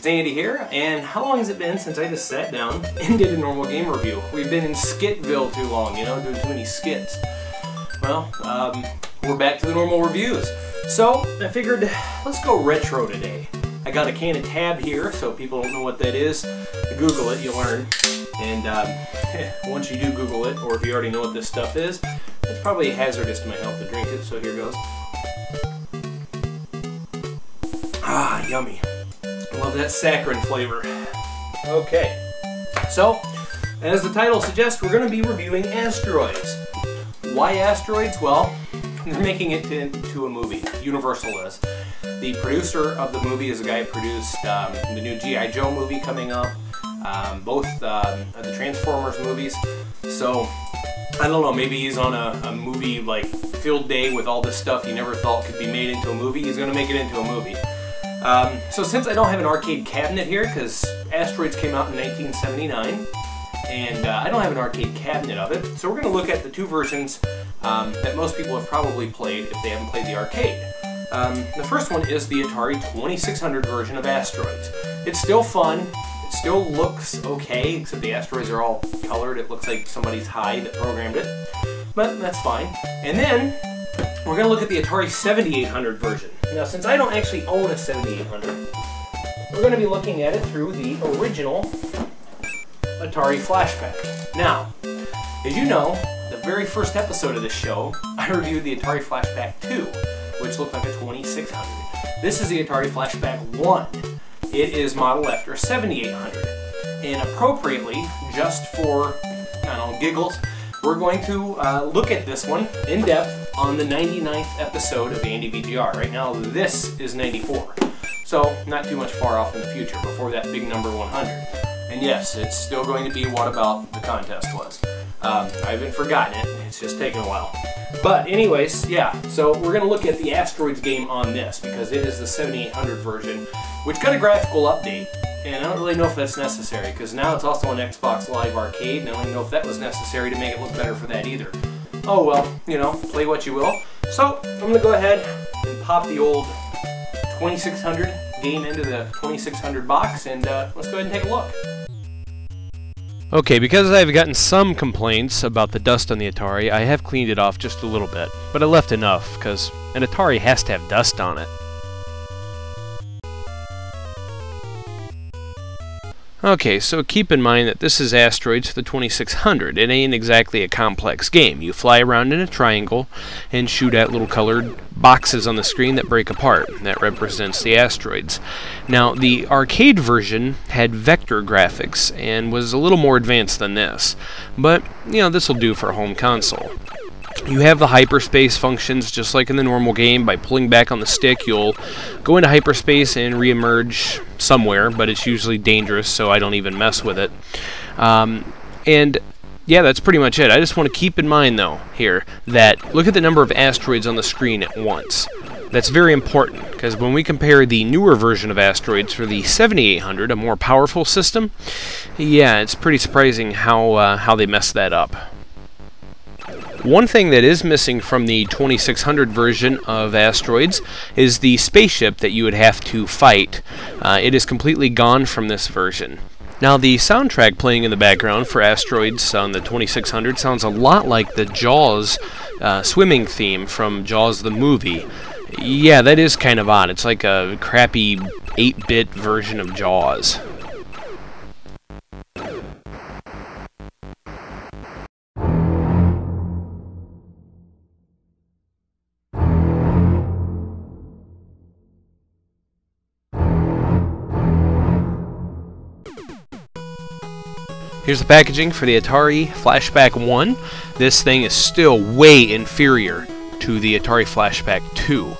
it's Andy here, and how long has it been since I just sat down and did a normal game review? We've been in Skitville too long, you know, doing too many skits. Well, we're back to the normal reviews. So, I figured, let's go retro today. I got a can of Tab here, so if people don't know what that is, Google it, you'll learn. And once you do Google it, or if you already know what this stuff is, it's probably hazardous to my health to drink it, so here goes. Ah, yummy. I love that saccharine flavor. Okay, so, as the title suggests, we're going to be reviewing Asteroids. Why Asteroids? Well, they're making it into a movie. Universal is. The producer of the movie is a guy who produced the new G.I. Joe movie coming up, both the Transformers movies. So, I don't know, maybe he's on a movie like field day with all this stuff he never thought could be made into a movie. He's going to make it into a movie. So since I don't have an arcade cabinet here, because Asteroids came out in 1979, and I don't have an arcade cabinet of it, so we're going to look at the two versions that most people have probably played if they haven't played the arcade. The first one is the Atari 2600 version of Asteroids. It's still fun, it still looks okay, except the asteroids are all colored. It looks like somebody's high that programmed it, but that's fine. And then we're going to look at the Atari 7800 version. Now, since I don't actually own a 7800, we're going to be looking at it through the original Atari flashback. Now, as you know, the very first episode of this show, I reviewed the Atari Flashback 2, which looked like a 2600. This is the Atari Flashback 1. It is modeled after a 7800. And appropriately, just for, I don't know, giggles, we're going to look at this one in depth on the 99th episode of AndyVGR. Right now, this is 94. So, not too much far off in the future, before that big number 100. And yes, it's still going to be what about the contest was. I haven't forgotten it, it's just taken a while. But anyways, yeah, so we're going to look at the Asteroids game on this, because it is the 7800 version, which got a graphical update. And I don't really know if that's necessary, because now it's also on Xbox Live Arcade, and I don't even know if that was necessary to make it look better for that either. Oh well, you know, play what you will. So, I'm going to go ahead and pop the old 2600 game into the 2600 box, and let's go ahead and take a look. Okay, because I've gotten some complaints about the dust on the Atari, I have cleaned it off just a little bit, but I left enough, because an Atari has to have dust on it. Okay, so keep in mind that this is Asteroids for the 2600. It ain't exactly a complex game. You fly around in a triangle and shoot at little colored boxes on the screen that break apart. That represents the asteroids. Now, the arcade version had vector graphics and was a little more advanced than this. But, you know, this will do for a home console. You have the hyperspace functions just like in the normal game. By pulling back on the stick, you'll go into hyperspace and re-emerge somewhere, but it's usually dangerous, so I don't even mess with it. And yeah, that's pretty much it. I just want to keep in mind, though, here, that look at the number of asteroids on the screen at once. That's very important, because when we compare the newer version of Asteroids for the 7800, a more powerful system, yeah, it's pretty surprising how they messed that up. One thing that is missing from the 2600 version of Asteroids is the spaceship that you would have to fight. It is completely gone from this version. Now, the soundtrack playing in the background for Asteroids on the 2600 sounds a lot like the Jaws swimming theme from Jaws the movie. Yeah, that is kind of odd. It's like a crappy 8-bit version of Jaws. Here's the packaging for the Atari Flashback 1. This thing is still way inferior to the Atari Flashback 2.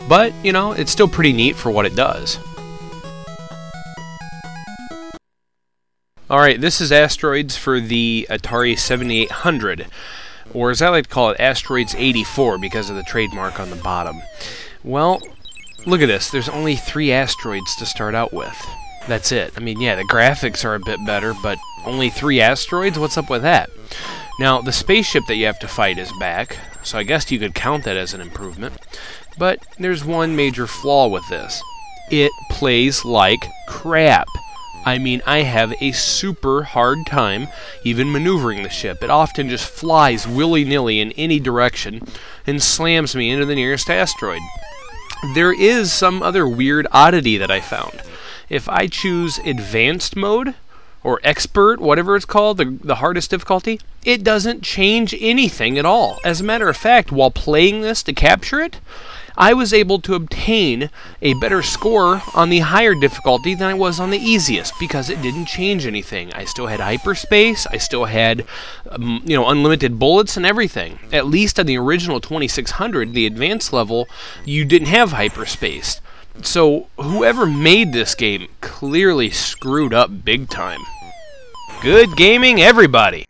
But, you know, it's still pretty neat for what it does. Alright, this is Asteroids for the Atari 7800. Or as I like to call it, Asteroids 84 because of the trademark on the bottom. Well, look at this. There's only 3 asteroids to start out with. That's it. I mean, yeah, the graphics are a bit better, but only 3 asteroids? What's up with that? Now, the spaceship that you have to fight is back, so I guess you could count that as an improvement. But there's one major flaw with this. It plays like crap. I mean, I have a super hard time even maneuvering the ship. It often just flies willy-nilly in any direction and slams me into the nearest asteroid. There is some other weird oddity that I found. If I choose advanced mode, or expert, whatever it's called, the hardest difficulty, it doesn't change anything at all. As a matter of fact, while playing this to capture it, I was able to obtain a better score on the higher difficulty than I was on the easiest because it didn't change anything. I still had hyperspace, I still had unlimited bullets and everything. At least on the original 2600, the advanced level, you didn't have hyperspace. So whoever made this game clearly screwed up big time. Good gaming, everybody!